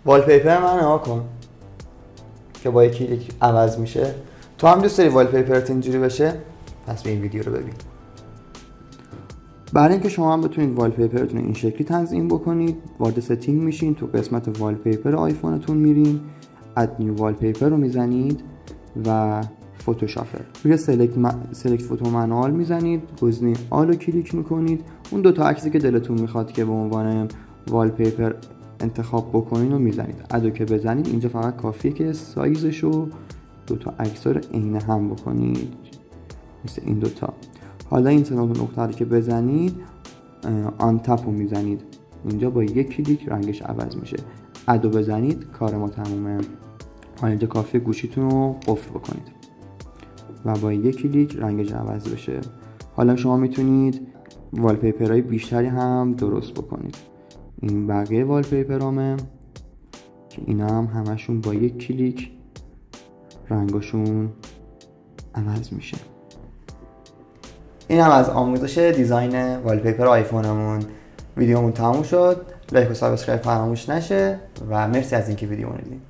والپیپر من نگاه کن که با یک کلیک عوض میشه. تو هم دوست داری والپیپرت اینجوری بشه؟ پس به این ویدیو رو ببین. برای اینکه شما هم بتونید والپیپرتون این شکلی تنظیم بکنید، وارد ستینگ میشین، تو قسمت والپیپر آیفونتون میرین، اد نیو والپیپر رو میزنید و فتوشافر روی سلکت فوتو منوال میزنید، گزینه آل رو کلیک میکنید، اون دو تا عکسی که دلتون میخواد که به عنوان والپیپر انتخاب بکنین رو میزنید. ادو که بزنید اینجا فقط کافیه که سایزشو دو تا عکس رو عین هم بکنید مثل این دوتا. حالا این سه نقطه رو که بزنید آن تپ رو میزنید، اینجا با یک کلیک رنگش عوض میشه. ادو بزنید کار ما تمومه. حالا اینجا کافیه گوشیتون رو قفل بکنید و با یک کلیک رنگش عوض بشه. حالا شما میتونید والپیپرهای بیشتری هم درست بکنید. این بقیه والپیپرامه که اینا هم همشون با یک کلیک رنگاشون عوض میشه. این هم از آموزش دیزاین والپیپر آیفونمون. ویدیومون تموم شد. لایک و سابسکرایب فراموش نشه و مرسی از اینکه ویدیو رو دیدین.